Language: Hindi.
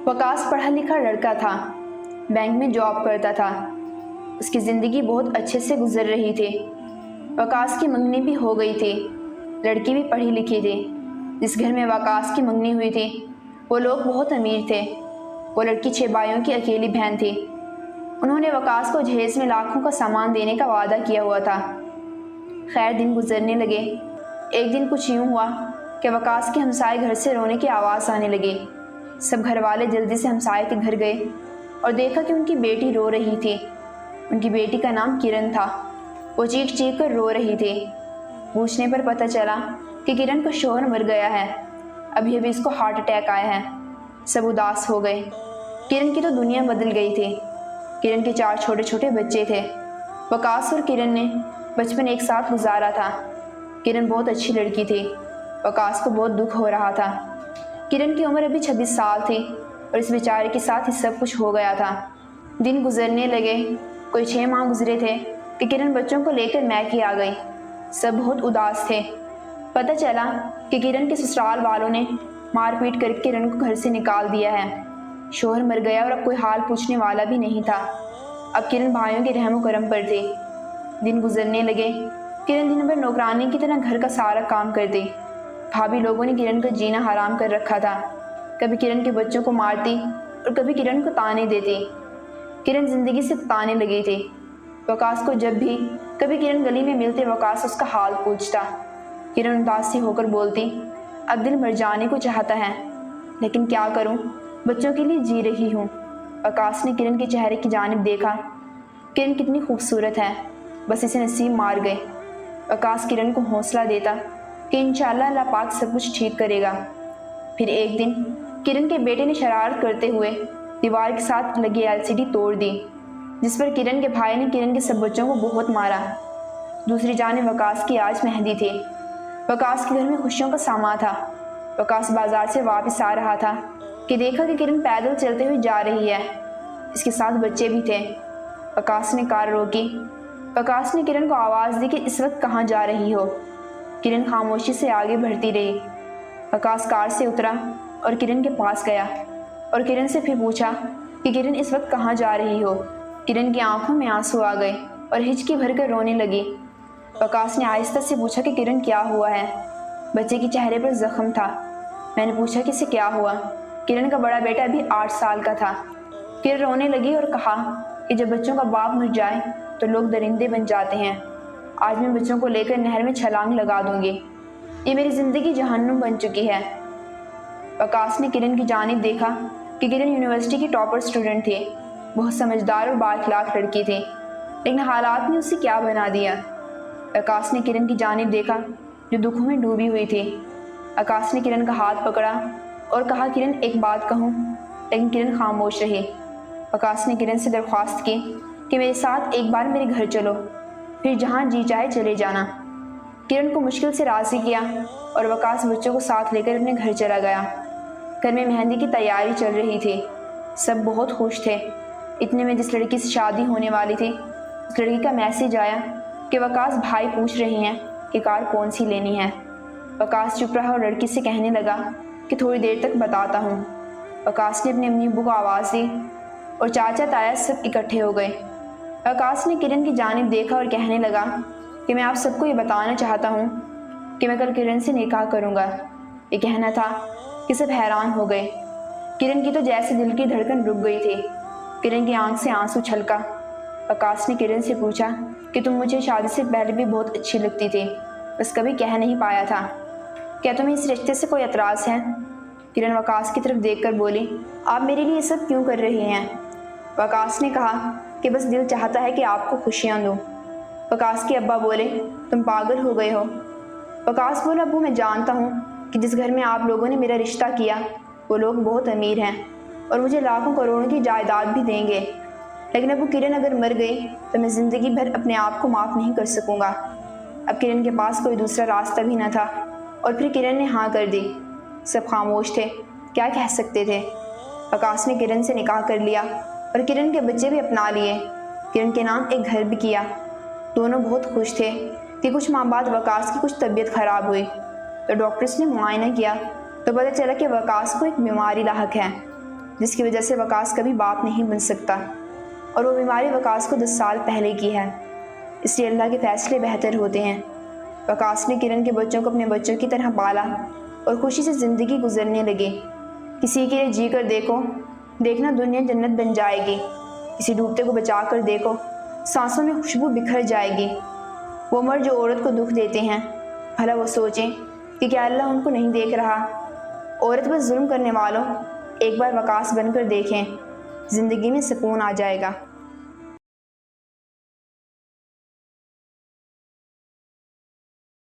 वकास पढ़ा लिखा लड़का था, बैंक में जॉब करता था। उसकी ज़िंदगी बहुत अच्छे से गुजर रही थी। वकास की मंगनी भी हो गई थी। लड़की भी पढ़ी लिखी थी। जिस घर में वकास की मंगनी हुई थी वो लोग बहुत अमीर थे। वो लड़की 6 भाइयों की अकेली बहन थी। उन्होंने वकास को जहेज में लाखों का सामान देने का वादा किया हुआ था। खैर, दिन गुजरने लगे। एक दिन कुछ यूँ हुआ कि वकास के हमसाए घर से रोने की आवाज़ आने लगी। सब घर वाले जल्दी से हमसाए के घर गए और देखा कि उनकी बेटी रो रही थी। उनकी बेटी का नाम किरण था। वो चीख चीख कर रो रही थी। पूछने पर पता चला कि किरण का शौहर मर गया है। अभी अभी इसको हार्ट अटैक आया है। सब उदास हो गए। किरण की तो दुनिया बदल गई थी। किरण के 4 छोटे छोटे बच्चे थे। वकास और किरण ने बचपन एक साथ गुजारा था। किरण बहुत अच्छी लड़की थी। वकास को बहुत दुख हो रहा था। किरण की उम्र अभी 26 साल थी और इस बेचारे के साथ ही सब कुछ हो गया था। दिन गुजरने लगे। कोई 6 माह गुजरे थे कि किरण बच्चों को लेकर मैके आ गई। सब बहुत उदास थे। पता चला कि किरण के ससुराल वालों ने मारपीट करके किरण को घर से निकाल दिया है। शौहर मर गया और अब कोई हाल पूछने वाला भी नहीं था। अब किरण भाइयों के रहमो करम पर थी। दिन गुजरने लगे। किरण दिन भर नौकरानी की तरह घर का सारा काम करती। भाभी लोगों ने किरण का जीना हराम कर रखा था। कभी किरण के बच्चों को मारती और कभी किरण को ताने देती। किरण जिंदगी से ताने लगी थी। वकास को जब भी कभी किरण गली में मिलते वकास उसका हाल पूछता। किरण उदास सी होकर बोलती, अब दिल मर जाने को चाहता है, लेकिन क्या करूं, बच्चों के लिए जी रही हूं। वकास ने किरण के चेहरे की जानिब देखा। किरण कितनी खूबसूरत है, बस इसे नसीब मार गए। वकास किरण को हौसला देता कि इंशाअल्लाह अल्लाह पाक सब कुछ ठीक करेगा। फिर एक दिन किरण के बेटे ने शरारत करते हुए दीवार के साथ लगी एलसीडी तोड़ दी, जिस पर किरण के भाई ने किरण के सब बच्चों को बहुत मारा। दूसरी जानिब वकास की आज मेहंदी थी। वकास के घर में खुशियों का सामा था। वकास बाजार से वापस आ रहा था कि देखा कि किरण पैदल चलते हुए जा रही है। इसके साथ बच्चे भी थे। वकास ने कार रोकी। वकास ने किरण को आवाज़ दी कि इस वक्त कहाँ जा रही हो। किरण खामोशी से आगे बढ़ती रही। वकास कार से उतरा और किरण के पास गया और किरण से फिर पूछा कि किरण इस वक्त कहाँ जा रही हो। किरण की आंखों में आंसू आ गए और हिचकी भरकर रोने लगी। वकास ने आहिस्ता से पूछा कि किरण क्या हुआ है। बच्चे के चेहरे पर जख्म था। मैंने पूछा कि इसे क्या हुआ। किरण का बड़ा बेटा अभी 8 साल का था। किरण रोने लगी और कहा कि जब बच्चों का बाप मर जाए तो लोग दरिंदे बन जाते हैं। आज मैं बच्चों को लेकर नहर में छलांग लगा दूंगी। ये मेरी ज़िंदगी जहन्नुम बन चुकी है। वकास ने किरण की जानिब देखा कि किरण यूनिवर्सिटी की टॉपर स्टूडेंट थी। बहुत समझदार और बाखलाक लड़की थी, लेकिन हालात ने उसे क्या बना दिया। वकास ने किरण की जानिब देखा जो दुखों में डूबी हुई थी। वकास ने किरण का हाथ पकड़ा और कहा, किरण एक बात कहूँ, लेकिन किरण खामोश रही। वकास ने किरण से दरख्वास्त की कि मेरे साथ एक बार मेरे घर चलो, फिर जहाँ जी चाहे चले जाना। किरण को मुश्किल से राज़ी किया और वकास बच्चों को साथ लेकर अपने घर चला गया। घर में मेहंदी की तैयारी चल रही थी। सब बहुत खुश थे। इतने में जिस लड़की से शादी होने वाली थी उस लड़की का मैसेज आया कि वकास भाई पूछ रहे हैं कि कार कौन सी लेनी है। वकास चुप रहा और लड़की से कहने लगा कि थोड़ी देर तक बताता हूँ। वकास ने अपनी अम्मी अब्बू को आवाज़ दी और चाचा ताया सब इकट्ठे हो गए। वकास ने किरण की जानिब देखा और कहने लगा कि मैं आप सबको ये बताना चाहता हूँ कि मैं कल किरण से निकाह करूँगा। ये कहना था कि सब हैरान हो गए। किरण की तो जैसे दिल की धड़कन रुक गई थी। किरण की आंख से आंसू छलका। वकास ने किरण से पूछा कि तुम मुझे शादी से पहले भी बहुत अच्छी लगती थी, बस कभी कह नहीं पाया था। क्या तुम्हें इस रिश्ते से कोई एतराज़ है? किरण वकास की तरफ देखकर बोली, आप मेरे लिए ये सब क्यों कर रही हैं? वकास ने कहा कि बस दिल चाहता है कि आपको खुशियाँ दूँ। वकास के अब्बा बोले, तुम पागल हो गए हो। वकास बोला, अब्बू मैं जानता हूँ कि जिस घर में आप लोगों ने मेरा रिश्ता किया वो लोग बहुत अमीर हैं और मुझे लाखों करोड़ों की जायदाद भी देंगे, लेकिन अब्बू किरण अगर मर गई तो मैं ज़िंदगी भर अपने आप को माफ़ नहीं कर सकूँगा। अब किरण के पास कोई दूसरा रास्ता भी न था और फिर किरण ने हाँ कर दी। सब खामोश थे, क्या कह सकते थे। वकास ने किरण से निकाह कर लिया और किरण के बच्चे भी अपना लिए। किरण के नाम एक घर भी किया। दोनों बहुत खुश थे कि कुछ माह बाद वकास की कुछ तबीयत ख़राब हुई तो डॉक्टर्स ने मुआयना किया तो पता चला कि वकास को एक बीमारी लाहक है। जिसकी वजह से वकास कभी बाप नहीं बन सकता, और वो बीमारी वकास को 10 साल पहले की है। इसलिए अल्लाह के फ़ैसले बेहतर होते हैं। वकास ने किरण के बच्चों को अपने बच्चों की तरह पाला और खुशी से ज़िंदगी गुजरने लगे। किसी के लिए जी कर देखो, देखना दुनिया जन्नत बन जाएगी। किसी डूबते को बचा कर देखो, सांसों में खुशबू बिखर जाएगी। वो मर्द जो औरत को दुख देते हैं, भला वो सोचें कि क्या अल्लाह उनको नहीं देख रहा। औरत पर जुल्म करने वालों, एक बार वकास बनकर देखें, ज़िंदगी में सुकून आ जाएगा।